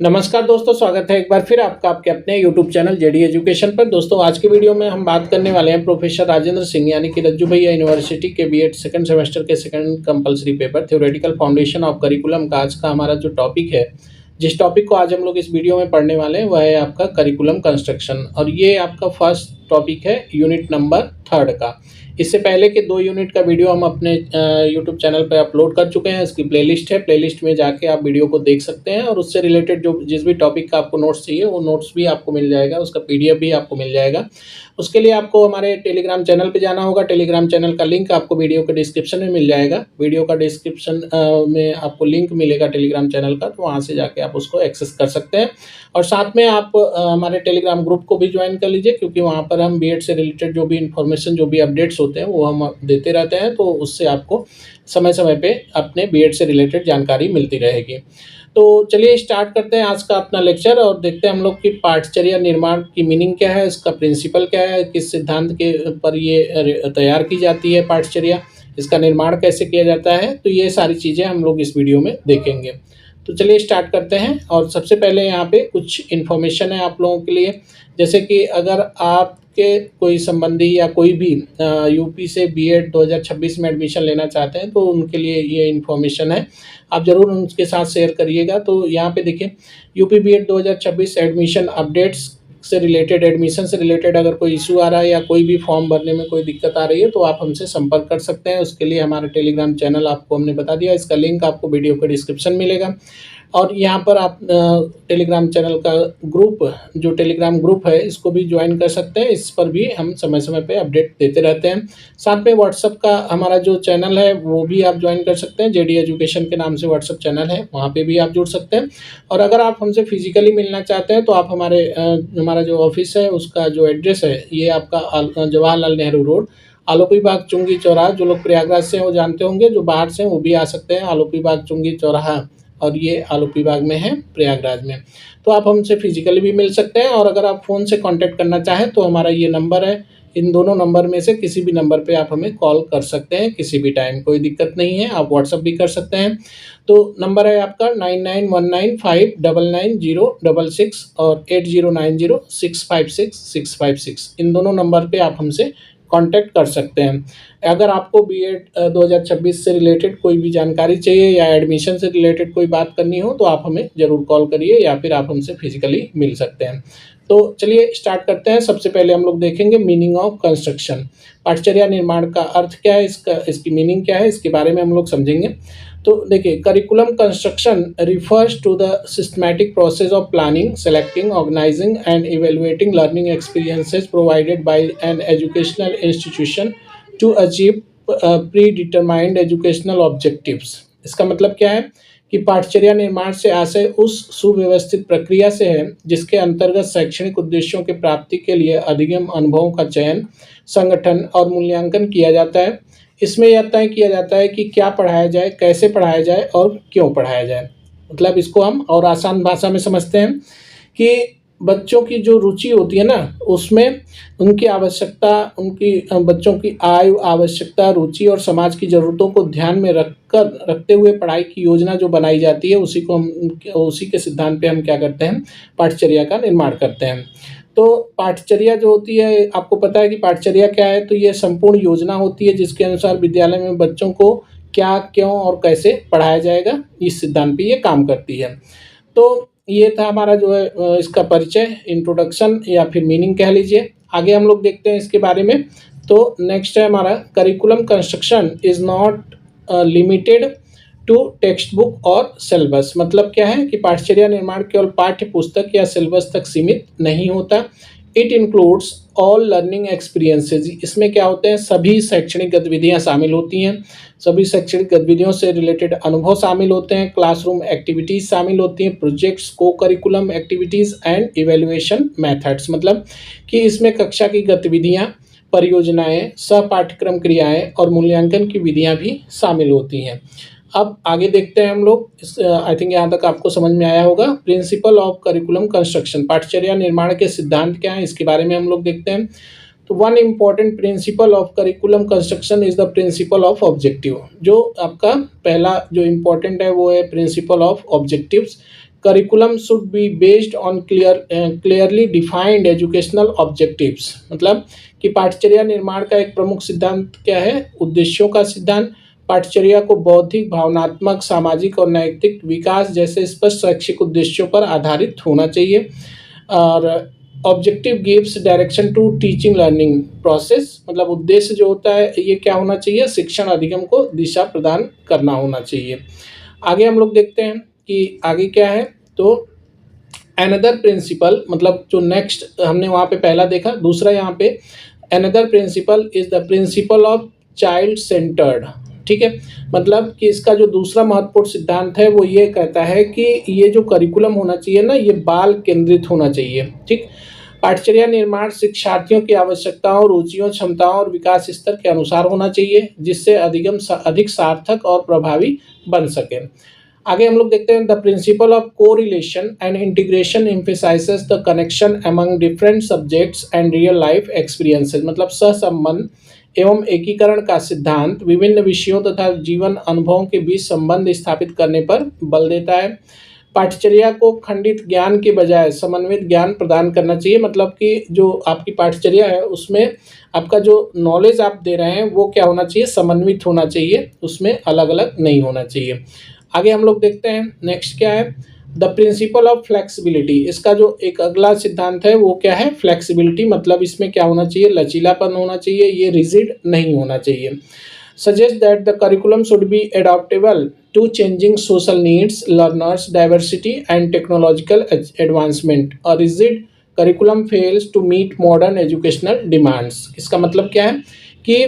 नमस्कार दोस्तों, स्वागत है एक बार फिर आपका आपके अपने यूट्यूब चैनल जेडी एजुकेशन पर। दोस्तों आज की वीडियो में हम बात करने वाले हैं प्रोफेसर राजेंद्र सिंह यानी कि रज्जू भैया यूनिवर्सिटी के बीएड सेकंड सेमेस्टर के second compulsory paper theoretical foundation of curriculum का आज का हमारा जो टॉपिक है, जिस टॉपिक को आज हम लोग इस वीडियो में पढ़ने वाले हैं वह है आपका करिकुलम कंस्ट्रक्शन। और ये आपका फर्स्ट टॉपिक है यूनिट नंबर 3 का। इससे पहले के 2 यूनिट का वीडियो हम अपने यूट्यूब चैनल पर अपलोड कर चुके हैं। इसकी प्लेलिस्ट है, प्लेलिस्ट में जाके आप वीडियो को देख सकते हैं और उससे रिलेटेड जो जिस भी टॉपिक का आपको नोट्स चाहिए वो नोट्स भी आपको मिल जाएगा, उसका पीडीएफ भी आपको मिल जाएगा। उसके लिए आपको हमारे टेलीग्राम चैनल पे जाना होगा। टेलीग्राम चैनल का लिंक आपको वीडियो के डिस्क्रिप्शन में मिल जाएगा। वीडियो का डिस्क्रिप्शन में आपको लिंक मिलेगा टेलीग्राम चैनल का, तो वहाँ से जाके आप उसको एक्सेस कर सकते हैं। और साथ में आप हमारे टेलीग्राम ग्रुप को भी ज्वाइन कर लीजिए, क्योंकि वहाँ पर हम बीएड से रिलेटेड जो भी इन्फॉर्मेशन, जो भी अपडेट्स होते हैं वो हम देते रहते हैं, तो उससे आपको समय समय पे अपने बीएड से रिलेटेड जानकारी मिलती रहेगी। तो चलिए स्टार्ट करते हैं आज का अपना लेक्चर और देखते हैं हम लोग की पाठचर्या निर्माण की मीनिंग क्या है, इसका प्रिंसिपल क्या है, किस सिद्धांत के पर ये तैयार की जाती है पाठचर्या, इसका निर्माण कैसे किया जाता है। तो ये सारी चीज़ें हम लोग इस वीडियो में देखेंगे। तो चलिए स्टार्ट करते हैं। और सबसे पहले यहाँ पे कुछ इन्फॉर्मेशन है आप लोगों के लिए, जैसे कि अगर आपके कोई संबंधी या कोई भी यूपी से बीएड 2026 में एडमिशन लेना चाहते हैं तो उनके लिए ये इन्फॉर्मेशन है, आप ज़रूर उनके साथ शेयर करिएगा। तो यहाँ पे देखिए, यूपी बीएड 2026 एडमिशन अपडेट्स से रिलेटेड, एडमिशन से रिलेटेड अगर कोई इशू आ रहा है या कोई भी फॉर्म भरने में कोई दिक्कत आ रही है तो आप हमसे संपर्क कर सकते हैं। उसके लिए हमारा टेलीग्राम चैनल आपको हमने बता दिया, इसका लिंक आपको वीडियो के डिस्क्रिप्शन मिलेगा। और यहाँ पर आप टेलीग्राम चैनल का ग्रुप, जो टेलीग्राम ग्रुप है, इसको भी ज्वाइन कर सकते हैं। इस पर भी हम समय समय पे अपडेट देते रहते हैं। साथ में व्हाट्सअप का हमारा जो चैनल है वो भी आप ज्वाइन कर सकते हैं। जेडी एजुकेशन के नाम से व्हाट्सअप चैनल है, वहाँ पे भी आप जुड़ सकते हैं। और अगर आप हमसे फिजिकली मिलना चाहते हैं तो आप हमारा जो ऑफिस है उसका जो एड्रेस है, ये आपका जवाहरलाल नेहरू रोड, आलोपी बाग चुंगी चौराहा। जो लोग प्रयागराज से हैं वो जानते होंगे, जो बाहर से हैं वो भी आ सकते हैं। आलोपी बाग चुंगी चौराहा, और ये आलोपी बाग में है, प्रयागराज में। तो आप हमसे फिजिकली भी मिल सकते हैं। और अगर आप फ़ोन से कांटेक्ट करना चाहें तो हमारा ये नंबर है, इन दोनों नंबर में से किसी भी नंबर पे आप हमें कॉल कर सकते हैं किसी भी टाइम, कोई दिक्कत नहीं है। आप व्हाट्सअप भी कर सकते हैं। तो नंबर है आपका 9919599066 और 8090656656। इन दोनों नंबर पे आप हमसे कांटेक्ट कर सकते हैं। अगर आपको बीएड 2026 से रिलेटेड कोई भी जानकारी चाहिए या एडमिशन से रिलेटेड कोई बात करनी हो तो आप हमें ज़रूर कॉल करिए, या फिर आप हमसे फिजिकली मिल सकते हैं। तो चलिए स्टार्ट करते हैं। सबसे पहले हम लोग देखेंगे मीनिंग ऑफ कंस्ट्रक्शन। पाठचर्या निर्माण का अर्थ क्या है, इसकी मीनिंग क्या है, इसके बारे में हम लोग समझेंगे। तो देखिए, curriculum construction refers to the systematic process of planning, selecting, organizing and evaluating learning experiences provided by an educational institution to achieve predetermined educational objectives. इसका मतलब क्या है कि पाठचर्या निर्माण से आशय उस सुव्यवस्थित प्रक्रिया से है जिसके अंतर्गत शैक्षणिक उद्देश्यों की प्राप्ति के लिए अधिगम अनुभवों का चयन, संगठन और मूल्यांकन किया जाता है। इसमें यह तय किया जाता है कि क्या पढ़ाया जाए, कैसे पढ़ाया जाए और क्यों पढ़ाया जाए। मतलब इसको हम और आसान भाषा में समझते हैं कि बच्चों की जो रुचि होती है ना, उसमें उनकी आवश्यकता, बच्चों की आयु, आवश्यकता, रुचि और समाज की ज़रूरतों को ध्यान में रखते हुए पढ़ाई की योजना जो बनाई जाती है, उसी के सिद्धांत पे हम क्या करते हैं, पाठचर्या का निर्माण करते हैं। तो पाठचर्या जो होती है, आपको पता है कि पाठचर्या क्या है। तो ये संपूर्ण योजना होती है जिसके अनुसार विद्यालय में बच्चों को क्या, क्यों और कैसे पढ़ाया जाएगा, इस सिद्धांत पे ये काम करती है। तो ये था हमारा जो है इसका परिचय, इंट्रोडक्शन या फिर मीनिंग कह लीजिए। आगे हम लोग देखते हैं इसके बारे में। तो नेक्स्ट है हमारा, curriculum construction is not limited to textbook और सिलेबस। मतलब क्या है कि पाठचर्या निर्माण केवल पाठ्य पुस्तक या सिलेबस तक सीमित नहीं होता। It includes all learning experiences. इसमें क्या होते हैं, सभी शैक्षणिक गतिविधियां शामिल होती हैं, सभी शैक्षणिक गतिविधियों से रिलेटेड अनुभव शामिल होते हैं, क्लासरूम एक्टिविटीज़ शामिल होती हैं, प्रोजेक्ट्स, को curriculum activities and evaluation methods. मतलब कि इसमें कक्षा की गतिविधियाँ, परियोजनाएं, सह पाठ्यक्रम क्रियाएं और मूल्यांकन की विधियाँ भी शामिल होती हैं। अब आगे देखते हैं हम लोग। आई थिंक यहाँ तक आपको समझ में आया होगा। प्रिंसिपल ऑफ करिकुलम कंस्ट्रक्शन, पाठचर्या निर्माण के सिद्धांत क्या है, इसके बारे में हम लोग देखते हैं। तो one important principle of curriculum construction is the principle of objective. जो आपका पहला जो इम्पोर्टेंट है वो है principle of objectives. Curriculum should be based on clearly defined educational objectives. मतलब कि पाठ्यचर्या निर्माण का एक प्रमुख सिद्धांत क्या है? उद्देश्यों का सिद्धांत। पाठ्यचर्या को बौद्धिक, भावनात्मक, सामाजिक और नैतिक विकास जैसे स्पष्ट शैक्षिक उद्देश्यों पर आधारित होना चाहिए। और objective gives direction to teaching learning process. मतलब उद्देश्य जो होता है ये क्या होना चाहिए? शिक्षण अधिगम को दिशा प्रदान करना होना चाहिए। आगे हम लोग देखते हैं कि आगे क्या है। तो अनदर प्रिंसिपल, मतलब जो नेक्स्ट हमने वहाँ पे पहला देखा, दूसरा यहाँ पे another principle is the principle of child centred. ठीक है, मतलब कि इसका जो दूसरा महत्वपूर्ण सिद्धांत है वो ये कहता है कि ये जो करिकुलम होना चाहिए ना, ये बाल केंद्रित होना चाहिए। ठीक, पाठ्यचर्या निर्माण शिक्षार्थियों की आवश्यकताओं, रुचियों, क्षमताओं और विकास स्तर के अनुसार होना चाहिए, जिससे अधिक सार्थक और प्रभावी बन सके। आगे हम लोग देखते हैं the principle of correlation and integration emphasises the connection among different subjects and real life experiences. मतलब सहसंबंध एवं एकीकरण का सिद्धांत विभिन्न विषयों तथा जीवन अनुभवों के बीच संबंध स्थापित करने पर बल देता है। पाठ्यचर्या को खंडित ज्ञान के बजाय समन्वित ज्ञान प्रदान करना चाहिए। मतलब कि जो आपकी पाठ्यचर्या है उसमें आपका जो नॉलेज आप दे रहे हैं वो क्या होना चाहिए? समन्वित होना चाहिए, उसमें अलग अलग नहीं होना चाहिए। आगे हम लोग देखते हैं नेक्स्ट क्या है। द प्रिंसिपल ऑफ फ्लेक्सिबिलिटी, इसका जो एक अगला सिद्धांत है वो क्या है? फ्लेक्सिबिलिटी। मतलब इसमें क्या होना चाहिए? लचीलापन होना चाहिए, ये रिजिड नहीं होना चाहिए। Suggest that the curriculum should be adaptable to changing social needs, learners, diversity and technological advancement. और rigid curriculum fails to meet modern educational demands. इसका मतलब क्या है कि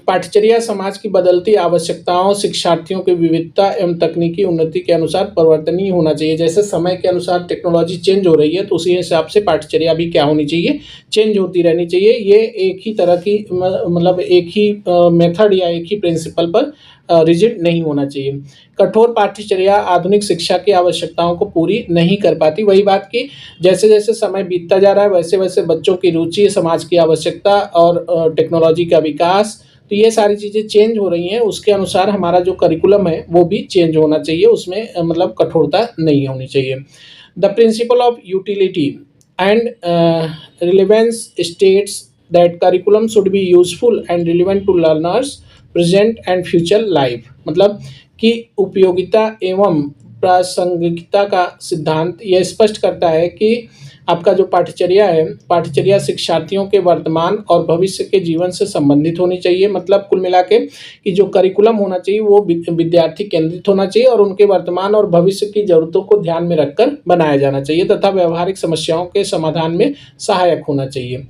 पाठ्यचर्या समाज की बदलती आवश्यकताओं, शिक्षार्थियों की विविधता एवं तकनीकी उन्नति के अनुसार परिवर्तनीय होना चाहिए। जैसे समय के अनुसार टेक्नोलॉजी चेंज हो रही है तो उसी हिसाब से पाठ्यचर्या भी क्या होनी चाहिए? चेंज होती रहनी चाहिए। ये एक ही तरह की मतलब एक ही मेथड या एक ही प्रिंसिपल पर रिजिड नहीं होना चाहिए। कठोर पाठ्यचर्या आधुनिक शिक्षा की आवश्यकताओं को पूरी नहीं कर पाती। वही बात कि जैसे जैसे समय बीतता जा रहा है वैसे वैसे बच्चों की रुचि, समाज की आवश्यकता और टेक्नोलॉजी का विकास, तो ये सारी चीज़ें चेंज हो रही हैं, उसके अनुसार हमारा जो करिकुलम है वो भी चेंज होना चाहिए, उसमें मतलब कठोरता नहीं होनी चाहिए। The principle of utility and relevance states that curriculum should be useful and relevant to learners present and future life. मतलब कि उपयोगिता एवं प्रासंगिकता का सिद्धांत यह स्पष्ट करता है कि आपका जो पाठ्यचर्या है, पाठ्यचर्या शिक्षार्थियों के वर्तमान और भविष्य के जीवन से संबंधित होनी चाहिए। मतलब कुल मिला के कि जो करिकुलम होना चाहिए वो विद्यार्थी केंद्रित होना चाहिए और उनके वर्तमान और भविष्य की ज़रूरतों को ध्यान में रखकर बनाया जाना चाहिए तथा व्यवहारिक समस्याओं के समाधान में सहायक होना चाहिए।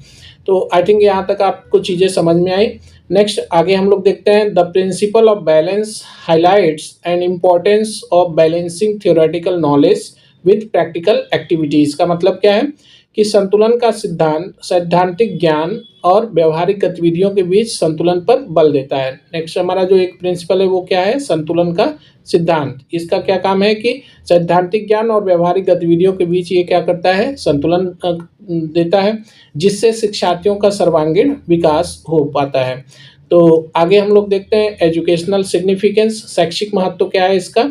तो आई थिंक यहाँ तक आपको चीज़ें समझ में आई। नेक्स्ट आगे हम लोग देखते हैं the principle of balance highlights and importance of balancing theoretical knowledge with practical activities. का मतलब क्या है कि संतुलन का सिद्धांत सैद्धांतिक ज्ञान और व्यवहारिक गतिविधियों के बीच संतुलन पर बल देता है। नेक्स्ट हमारा जो एक प्रिंसिपल है वो क्या है? संतुलन का सिद्धांत। इसका क्या काम है कि सैद्धांतिक ज्ञान और व्यवहारिक गतिविधियों के बीच ये क्या करता है? संतुलन देता है, जिससे शिक्षार्थियों का सर्वांगीण विकास हो पाता है। तो आगे हम लोग देखते हैं एजुकेशनल सिग्निफिकेंस, शैक्षिक महत्व क्या है इसका।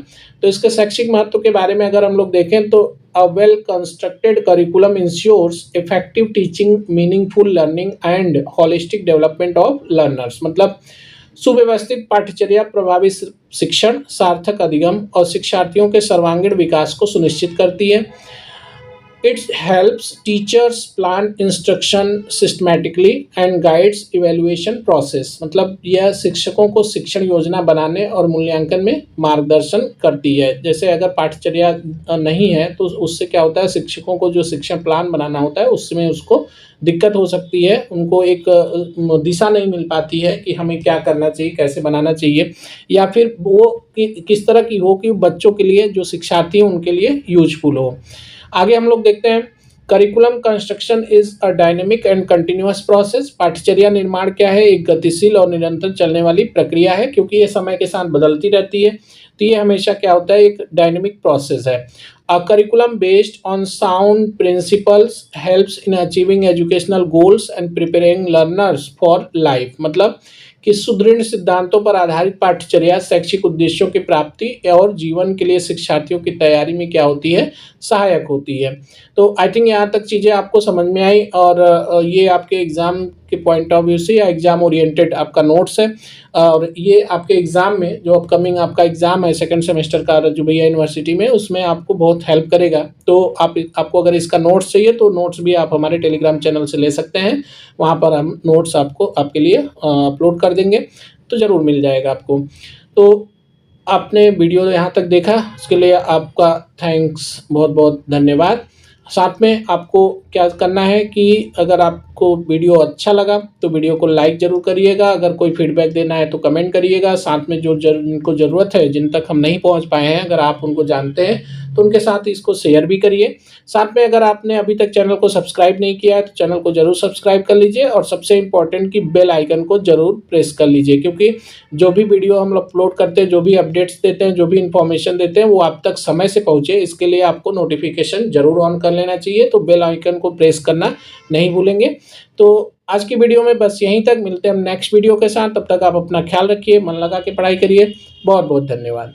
तो इसके शैक्षिक महत्व के बारे में अगर हम लोग देखें तो a well constructed curriculum ensures effective teaching, meaningful learning and holistic development of learners. मतलब सुव्यवस्थित पाठ्यचर्या प्रभावी शिक्षण, सार्थक अधिगम और शिक्षार्थियों के सर्वांगीण विकास को सुनिश्चित करती है। It helps teachers plan instruction systematically and guides evaluation process। मतलब यह शिक्षकों को शिक्षण योजना बनाने और मूल्यांकन में मार्गदर्शन करती है। जैसे अगर पाठ्यचर्या नहीं है तो उससे क्या होता है, शिक्षकों को जो शिक्षण प्लान बनाना होता है उसमें उसको दिक्कत हो सकती है, उनको एक दिशा नहीं मिल पाती है कि हमें क्या करना चाहिए, कैसे बनाना चाहिए, या फिर वो किस तरह की हो कि बच्चों के लिए जो शिक्षार्थी हैं उनके लिए यूजफुल हो। आगे हम लोग देखते हैं curriculum construction is a dynamic and continuous process. पाठ्यचर्या निर्माण क्या है? एक गतिशील और निरंतर चलने वाली प्रक्रिया है, क्योंकि ये समय के साथ बदलती रहती है, तो ये हमेशा क्या होता है? एक डायनेमिक प्रोसेस है। A curriculum based on sound principles helps in achieving educational goals and preparing learners for life. मतलब कि सुदृढ़ सिद्धांतों पर आधारित पाठ्यचर्या शैक्षिक उद्देश्यों की प्राप्ति और जीवन के लिए शिक्षार्थियों की तैयारी में क्या होती है, सहायक होती है। तो आई थिंक यहाँ तक चीज़ें आपको समझ में आई और ये आपके एग्ज़ाम के पॉइंट ऑफ व्यू से या एग्ज़ाम ओरिएंटेड आपका नोट्स है और ये आपके एग्ज़ाम में जो अपकमिंग आपका एग्ज़ाम है सेकंड सेमेस्टर का रज्जू भैया यूनिवर्सिटी में, उसमें आपको बहुत हेल्प करेगा। तो आपको अगर इसका नोट्स चाहिए तो नोट्स भी आप हमारे टेलीग्राम चैनल से ले सकते हैं, वहाँ पर हम नोट्स आपके लिए अपलोड कर देंगे, तो ज़रूर मिल जाएगा आपको। तो आपने वीडियो यहाँ तक देखा, उसके लिए आपका थैंक्स, बहुत बहुत धन्यवाद। साथ में आपको क्या करना है कि अगर आपको वीडियो अच्छा लगा तो वीडियो को लाइक ज़रूर करिएगा, अगर कोई फीडबैक देना है तो कमेंट करिएगा। साथ में जिनको ज़रूरत है, जिन तक हम नहीं पहुंच पाए हैं, अगर आप उनको जानते हैं तो उनके साथ इसको शेयर भी करिए। साथ में अगर आपने अभी तक चैनल को सब्सक्राइब नहीं किया है तो चैनल को ज़रूर सब्सक्राइब कर लीजिए और सबसे इम्पॉर्टेंट कि बेल आइकन को ज़रूर प्रेस कर लीजिए, क्योंकि जो भी वीडियो हम अपलोड करते हैं, जो भी अपडेट्स देते हैं, जो भी इन्फॉर्मेशन देते हैं, वो आप तक समय से पहुँचे, इसके लिए आपको नोटिफिकेशन ज़रूर ऑन कर लेना चाहिए। तो बेल आइकन को प्रेस करना नहीं भूलेंगे। तो आज की वीडियो में बस यहीं तक, मिलते हैं हम नेक्स्ट वीडियो के साथ। तब तक आप अपना ख्याल रखिए, मन लगा के पढ़ाई करिए। बहुत बहुत धन्यवाद।